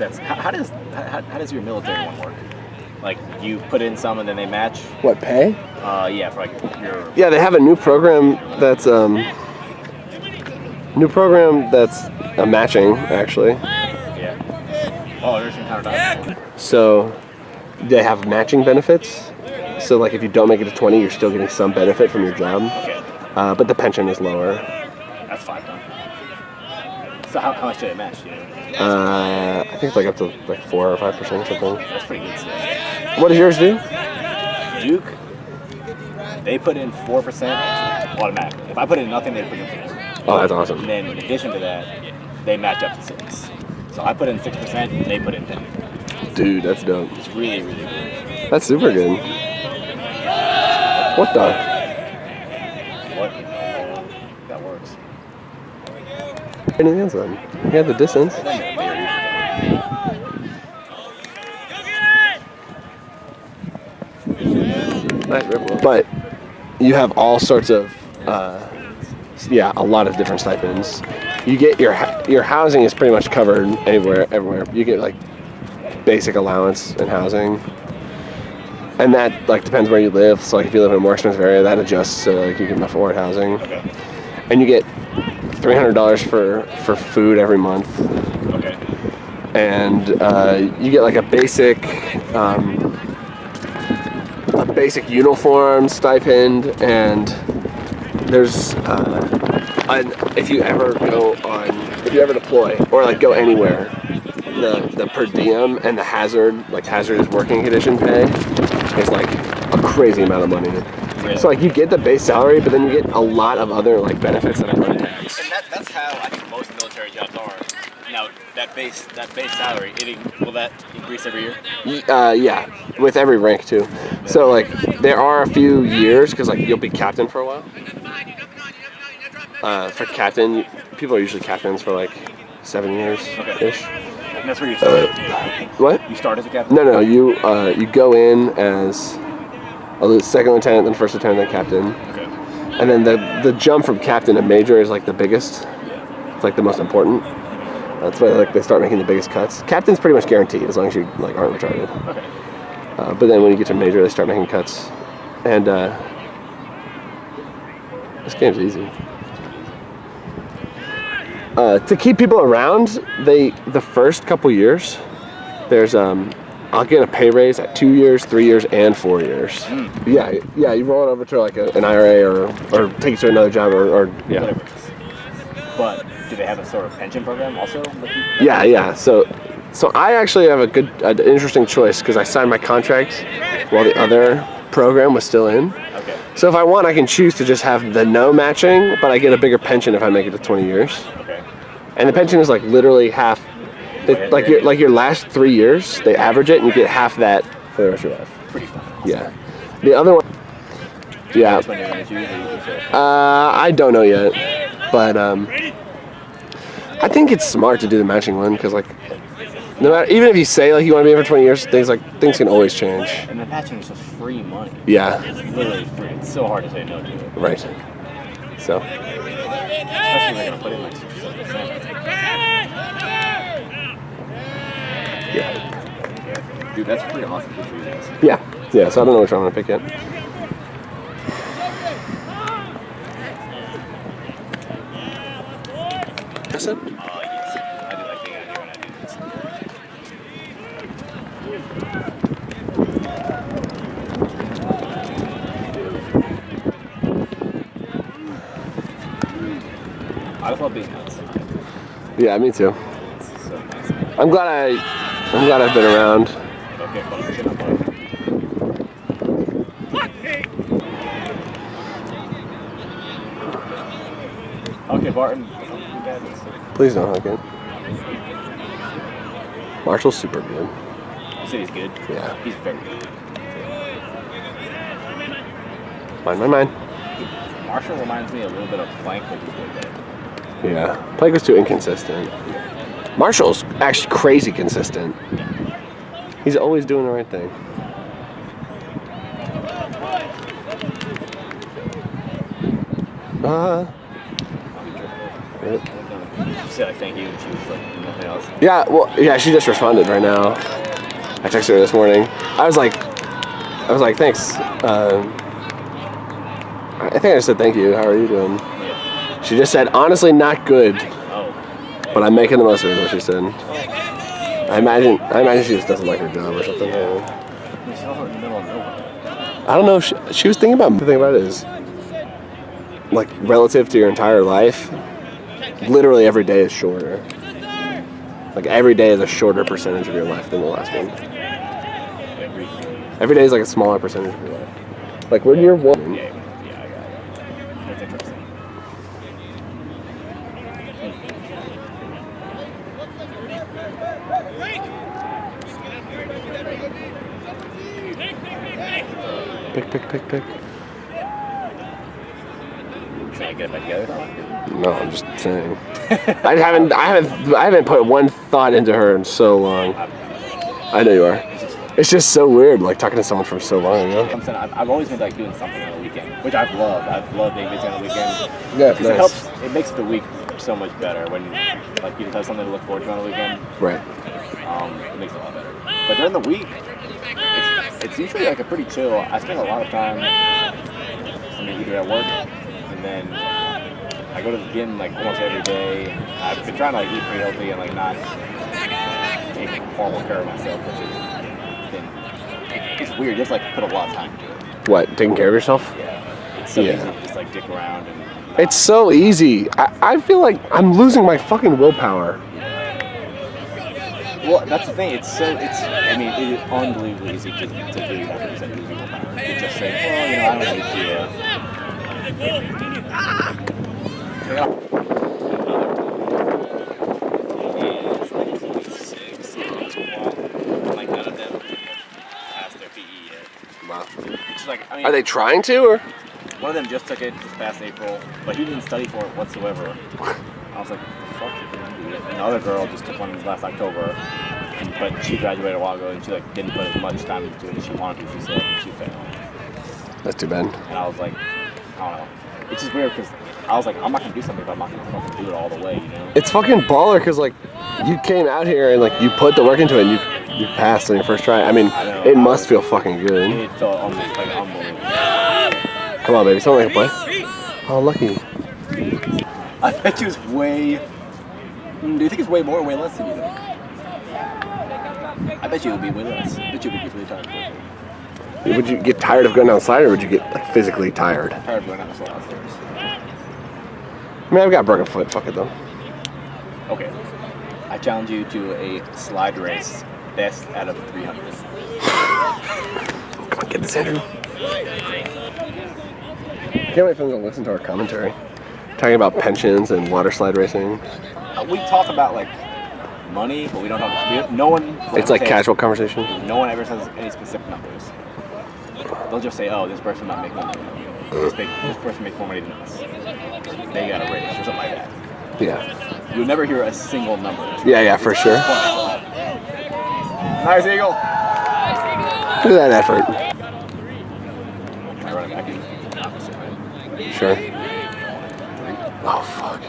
sense. How does your military one work? Like, you put in some and then they match? What, pay? Yeah, for like your... Yeah, they have a new program that's matching, actually. Yeah. Oh, there's some countertop. So they have matching benefits. So like if you don't make it to 20, you're still getting some benefit from your job. Okay. But the pension is lower. That's fine, though. So how much do they match? You know? I think it's like up to like 4 or 5% or something. That's pretty good stuff. What does yours do? Duke, they put in 4% automatically. If I put in nothing, they put in 4%. Oh, that's awesome. And then in addition to that, they match up to 6. So I put in 6%, they put in 10. Dude, that's dope. It's really, really good. That's super good. What the? What? That works. Anything else then? You have the distance. But you have all sorts of, a lot of different stipends. You get your housing is pretty much covered everywhere. You get like basic allowance and housing, and that like depends where you live. So like if you live in a more expensive area, that adjusts so like you can afford housing. Okay. And you get $300 for food every month. Okay. And you get like a basic uniform stipend, and there's if you ever deploy or like go anywhere, the per diem and the hazardous working condition pay is like a crazy amount of money. Really? So like you get the base salary, but then you get a lot of other like benefits that are untaxed. And that's how I think most military jobs are. Now that base salary, will that increase every year? Yeah, with every rank too. So like there are a few years because like you'll be captain for a while. For captain, people are usually captains for like 7 years ish. Okay. And that's where you started. What? You start as a captain? No. You go in as a second lieutenant, then first lieutenant, then captain. Okay. And then the jump from captain to major is like the biggest. It's like the most important. That's why like they start making the biggest cuts. Captain's pretty much guaranteed as long as you like aren't retarded. Okay. But then when you get to major, they start making cuts. And this game's easy. To keep people around, the first couple years, there's I'll get a pay raise at 2 years, 3 years, and 4 years. Yeah. You roll it over to like an IRA or take it to another job or yeah. Whatever. But do they have a sort of pension program also? Yeah. So I actually have an interesting choice because I signed my contract while the other program was still in. Okay. So if I want, I can choose to just have the no matching, but I get a bigger pension if I make it to 20 years. Okay. And the pension is like literally half. Your last 3 years, they average it, and you get half that for the rest of your life. Pretty fun. Yeah. The other one. Yeah. I don't know yet, but I think it's smart to do the matching one because like, no matter even if you say like you want to be in for 20 years, things can always change. And the matching is just free money. Yeah. It's literally free. It's so hard to say no to it. Right. So. Especially if they're gonna put in like 6%. Yeah. Dude, that's pretty awesome for you guys. Yeah. So I don't know which one I'm gonna pick yet. Yes. Yes. I do like being out here when I do this. I just love being outside. Yeah, me too. It's so nice. I'm glad I've been around. Okay, fun. Okay, Barton. Please don't hug it. Marshall's super good. You said he's good? Yeah. He's very good. Mine. Marshall reminds me a little bit of Plank, but he's way better. Yeah. Plank was too inconsistent. Marshall's actually crazy consistent. He's always doing the right thing. She said thank you, and she was like, something else. Yeah, well, yeah, she just responded right now. I texted her this morning. I was like, thanks. I think I just said thank you. How are you doing? Yeah. She just said, honestly, not good, Oh. but I'm making the most of it. What she said. I imagine she just doesn't like her job or something. She's also in the middle of nowhere. I don't know if she was thinking about. The thing about it is, like, relative to your entire life, literally every day is shorter. Like, every day is a shorter percentage of your life than the last one. Every day is like a smaller percentage of your life. Like, when you're one. Yeah, I got it. That's interesting. Pick. Should I get it back together? No, I'm just saying. I haven't put one thought into her in so long. I know you are. It's just so weird, like talking to someone from so long ago. I'm saying I've always been like doing something on the weekend, which I've loved. I've loved being busy on the weekend. Yeah, It helps. It makes the week so much better when like you have something to look forward to on the weekend. Right. It makes it a lot better. But during the week, it's usually like a pretty chill. I spend a lot of time, either at work, and then I go to the gym like almost every day. I've been trying to like eat pretty healthy and like not take horrible care of myself, which is it's weird. You have to like put a lot of time to it. What? Taking care of yourself? Yeah. It's so easy to just like dick around and. It's so easy. I feel like I'm losing my fucking willpower. Well, that's the thing. It is unbelievably easy to do 100% losing willpower. You just say, well, I don't need to. Like none of them passed their PE yet. Wow. It's like, Are they trying to, or? One of them just took it this past April, but he didn't study for it whatsoever. I was like, fuck, you idiot. And the other girl just took one last October, but she graduated a while ago, and she like didn't put as much time into it as she wanted to. She said, and she failed. That's too bad. And I was like, I don't know. It's just weird because I was like, I'm not gonna do something if I'm not gonna fucking do it all the way, you know? It's fucking baller because like you came out here and like you put the work into it and you passed on your first try. I mean, it must feel fucking good. It felt almost like unbelievable. Come on, baby. Someone can play. Oh, lucky. I bet you it's way. Do you think it's way more or way less than you think? I bet you it would be way less. I bet you would be really tired. Would you get tired of going down the slide, or would you get like physically tired? Tired of going down the slide first. I mean, I've got a broken foot. Fuck it though. Okay. I challenge you to a slide race, best out of 300. Come on, get this, Andrew. I can't wait for them to listen to our commentary. Talking about pensions and water slide racing. We talk about like money, but we don't talk. No one. It's like casual conversation. No one ever says any specific numbers. They'll just say, "Oh, this person might make more money than you. This person makes more money than us. They got a raise or something like that." Yeah. You'll never hear a single number. Yeah, for sure. Nice eagle. Look at that effort. Can I run it back in? Sure. Oh fuck.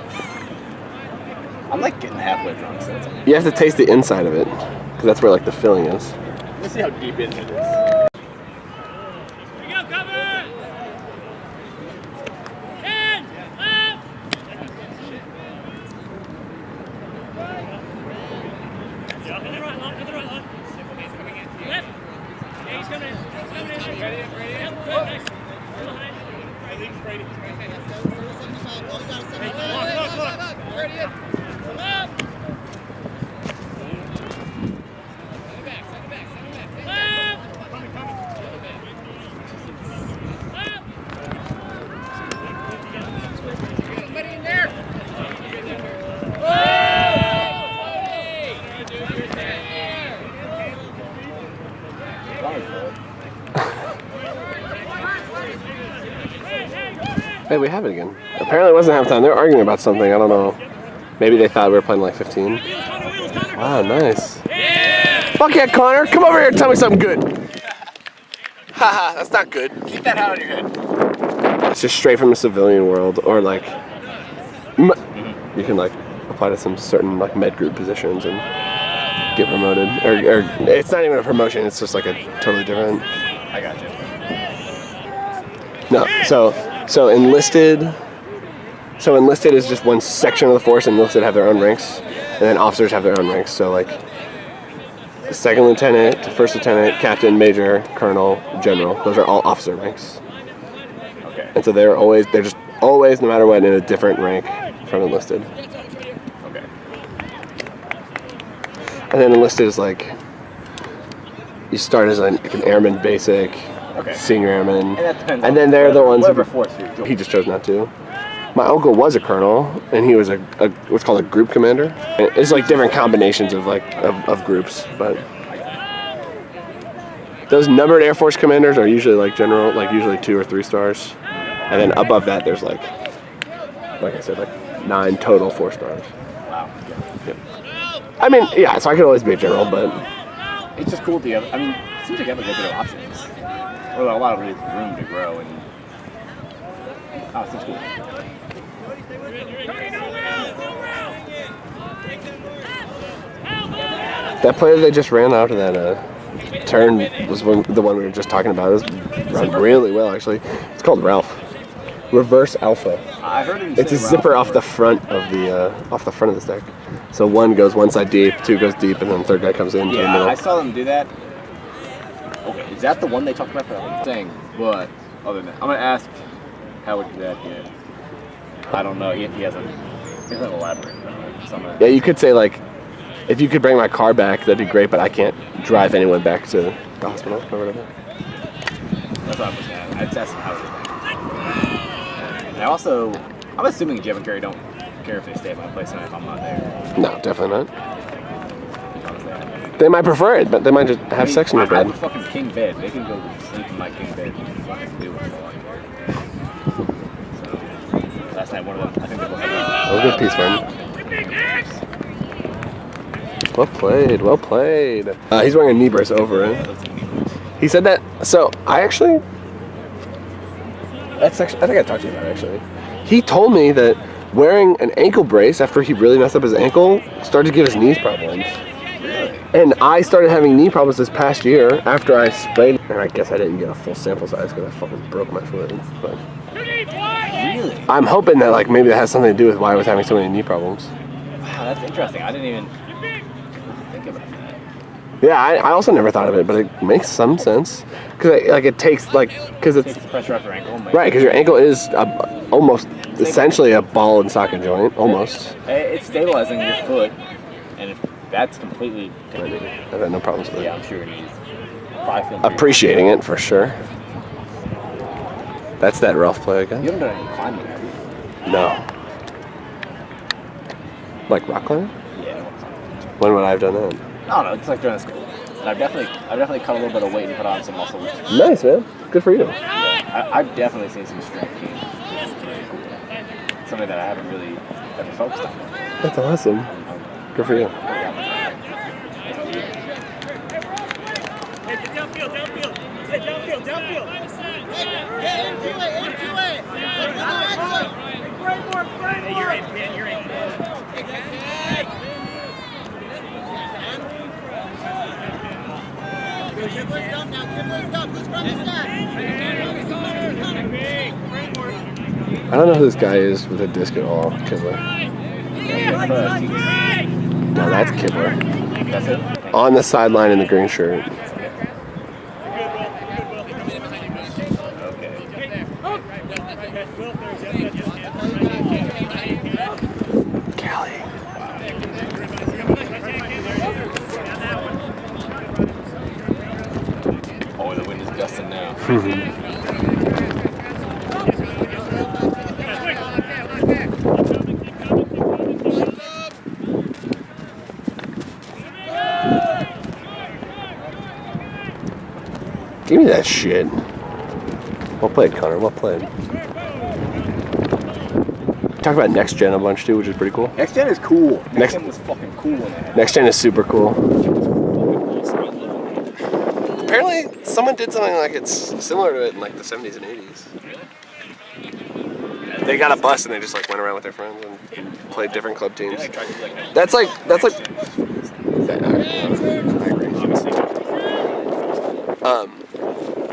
I'm like getting halfway drunk, so it's okay. You have to taste the inside of it, because that's where like the filling is. Let's see how deep into it is. We go, cover! 10, left! Up in the right line, Left. Yeah, he's coming in. Ready? Yep, good, nice. Brady. Hey, we have it again. Apparently it wasn't halftime. They were arguing about something. I don't know. Maybe they thought we were playing like 15. Wow, nice. Fuck yeah, Connor. Come over here and tell me something good. Haha, that's not good. Keep that out of your head. It's just straight from the civilian world. Or like, you can like apply to some certain like med group positions and get promoted. Or it's not even a promotion. It's just like a totally different. I got you. No, so enlisted. So enlisted is just one section of the force, and enlisted have their own ranks, and then officers have their own ranks. So like, second lieutenant, first lieutenant, captain, major, colonel, general. Those are all officer ranks. Okay. And so they're just always, no matter what, in a different rank from enlisted. Okay. And then enlisted is like, you start as an airman basic, Okay. senior airman, And that depends. and then they're the ones whatever force you join. he just chose not to. My uncle was a colonel, and he was a what's called a group commander. And it's like different combinations of like of groups, but those numbered Air Force commanders are usually like general, like usually 2 or 3 stars, and then above that there's like I said, like 9 total 4 stars. Wow. Yeah. I mean, yeah, so I could always be a general, but It's just cool to have. I mean, it seems like you have a good bit of options. Or a lot of room to grow and. Oh, it seems cool. that play that they just ran out of that turn was the one we were just talking about. It was run really well, actually. It's called Ralph. Reverse Alpha. I heard him It's a say zipper Ralph off the front of the stack. So 1 goes one side deep, 2 goes deep, and then the third guy comes into the Yeah, middle. I saw them do that. Okay, is that the one they talked about for that thing? But other than that, I'm gonna ask Howard do that yet. I don't know. He hasn't elaborated on it. So Yeah, you could say like, if you could bring my car back, that'd be great, but I can't drive anyone back to the hospital or whatever. That's what I was saying. I'd ask Howard. And I'm assuming Jeff and Kerry don't care if they stay at my place tonight if I'm not there. No, definitely not. Honestly, They might prefer it, but they might just have sex in their I have bed. a fucking king bed. They can go sleep in my king bed and fucking do it for all I care. So, last night one of them, I think they both had Oh, good piece, friend. Well played, well played. He's wearing a knee brace over it. He said that, so I actually, I think I talked to you about it actually. He told me that wearing an ankle brace after he really messed up his ankle started to give his knees problems. Really? And I started having knee problems this past year after I sprained, and I guess I didn't get a full sample size because I fucking broke my foot. But Really? I'm hoping that like maybe that has something to do with why I was having so many knee problems. Wow, that's interesting. I didn't even think about that. Yeah, I also never thought of it, but it makes some sense because it takes because Takes it's the pressure off your ankle. right because your ankle is almost essentially a ball and socket joint, almost. It's stabilizing your foot, and if that's completely. I've had no problems with it. Yeah, I'm sure it is. Probably feeling pretty Appreciating it for sure. That's that Ralph play again. You haven't done any climbing, have you? No. Like rock climbing? Yeah. When would I have done that? I don't know. It's like during school. And I've definitely cut a little bit of weight and put on some muscle. Which is, Nice, man. Good for you. I've definitely seen some strength gains. It's really cool. Something that I haven't really ever focused on. That's awesome. Good for you. Hey, get downfield. Say downfield. Get into it. Hey, you're in, man. You're in. Kibler's up now. Who's from the stack? I don't know who this guy is with a disc at all. Kibler. No, that's Kibler. That's it. On the sideline in the green shirt. Callie. Oh, the wind is gusting now. Give me that shit. Well played, Connor. Well played. Talk about Next Gen a bunch too, which is pretty cool. Next Gen is cool. Next- Next Gen was fucking cool when they had Next Gen is super cool. awesome. Apparently, someone did something like it's similar to it in like the 70s and 80s. They got a bus and they just like went around with their friends and play different club teams. I tried to do like That's like.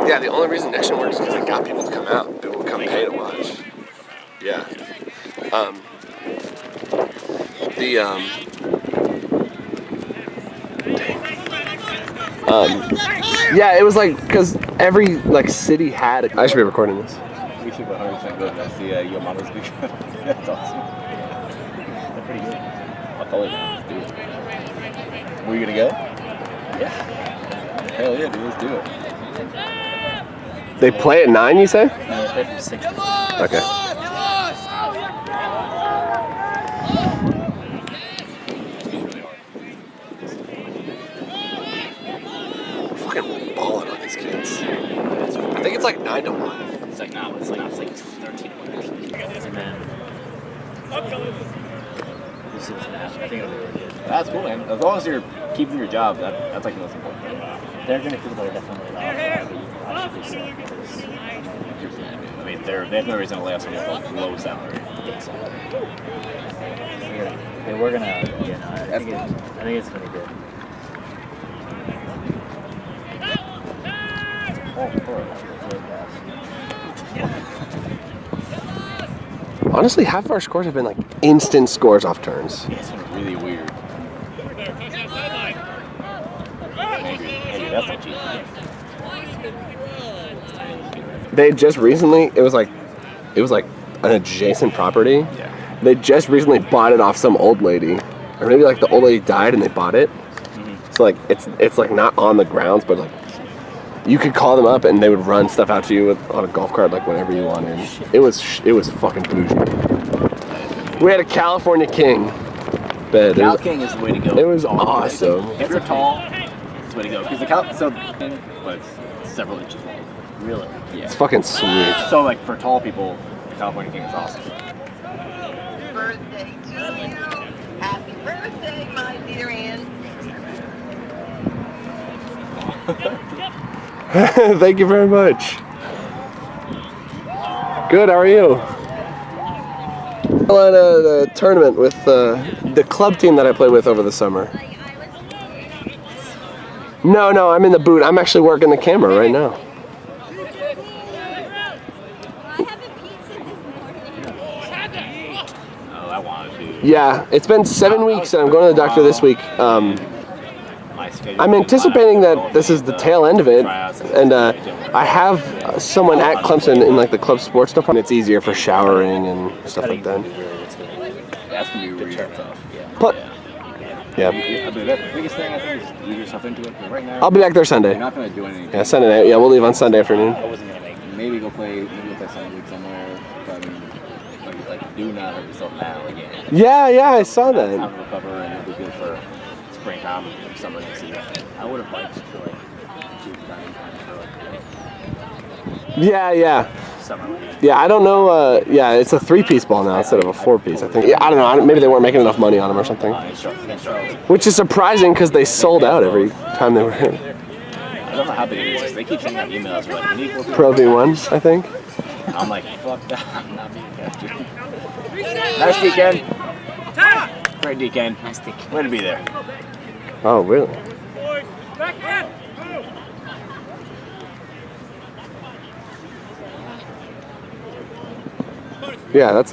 Yeah, the only reason Nixon works is because they got people to come out. People would come pay to watch. Yeah. Yeah, it was like because every like city had. I should be recording this. we should 100% go. That's the Yo Mama's Big. That's awesome. That's pretty good. I'll tell you. Let's do it. Were you gonna go? Yeah. Hell yeah, dude. Let's do it. They play at 9, you say? No, they play from 6 to 9. Okay. Fucking balling on these kids. I think it's like 9 to 1. It's like, no, it's like 13 to 1 actually. And then, we'll see what's gonna happen. I think it'll be really good. That's cool, man. As long as you're keeping your job, that's like the most important thing. They're gonna feel they're definitely off. I mean, they have no reason to lay off someone with a low salary. We're gonna, I think it's gonna be good. Honestly, half of our scores have been like instant scores off turns. It's been really weird. Maybe that's not cheap. They just recently, it was like an adjacent property. Yeah. They just recently bought it off some old lady, or maybe like the old lady died and they bought it. Mm-hmm. So like it's like not on the grounds, but like you could call them up and they would run stuff out to you on a golf cart like whenever you wanted. It was fucking bougie. We had a California King bed. Cal King is the way to go. It was awesome. If you're tall, it's the way to go. Because but it's several inches long. Really? Yeah. It's fucking sweet. So like for tall people, the California King is awesome. Birthday to you. Happy birthday, my dear Ann. Thank you very much. Good, how are you? I'm at a tournament with the club team that I play with over the summer. No, I'm in the booth. I'm actually working the camera right now. Oh, I wanted to. Yeah, it's been 7 weeks and I'm going to the doctor this week. My schedule. I'm anticipating that this is the tail end of it, and I have someone at Clemson in like the club sports department. It's easier for showering and stuff like that. That's gonna be really tough. But yeah, I mean, the biggest thing I think is ease yourself into it. 'Cause right now, I'll be back there Sunday. you're not gonna do anything. Yeah, Sunday night. Yeah, we'll leave on Sunday afternoon. Maybe go play Sunday league somewhere. But I mean, like do not hurt yourself now again. Yeah, I saw that. Time to recover and it'll be good for springtime, summer next season. I would have liked to do Yeah. summer. Yeah, I don't know. Yeah, it's a 3-piece ball now instead of a 4-piece. I think. Yeah, I don't know. Maybe they weren't making enough money on them or something. Which is surprising because they sold out every time they were here. I don't know how big it is. 'Cause they keep sending out emails for like equal to Pro V1s, I think. I'm like, fuck that. I'm not being casted. Nice weekend. Great weekend. Nice weekend. Way to be there. Oh, really? Yeah, that's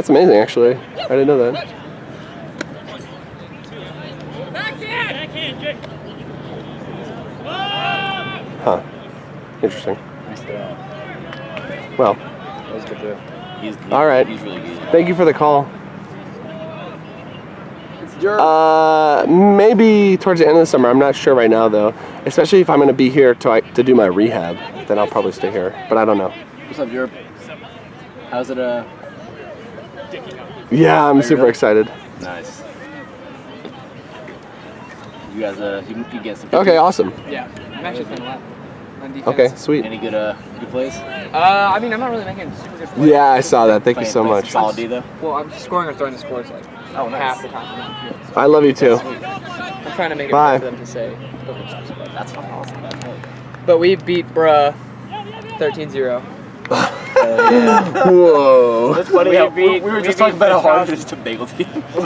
amazing. Actually, I didn't know that. Huh. Interesting. Well. That was good too. He's All right. He's really good. Thank you for the call. Maybe towards the end of the summer. I'm not sure right now though. Especially if I'm going to be here to do my rehab, then I'll probably stay here. But I don't know. What's up, Europe? How's it? Yeah, I'm super excited. Nice. You guys, you get some. Okay, awesome. Yeah, I'm actually playing a lot on defense. Okay, sweet. Any good plays? I mean, I'm not really making super good plays. Yeah, I saw that. Thank you so much. Solid D though. Well, I'm scoring or throwing the scores like half the time. I love you too. I'm trying to make it Bye. hard for them to say. That's fucking awesome. But we beat Bruh 13-0. Whoa. It's funny We how beat- we were we just beat talking about how hard the it is to bagel team.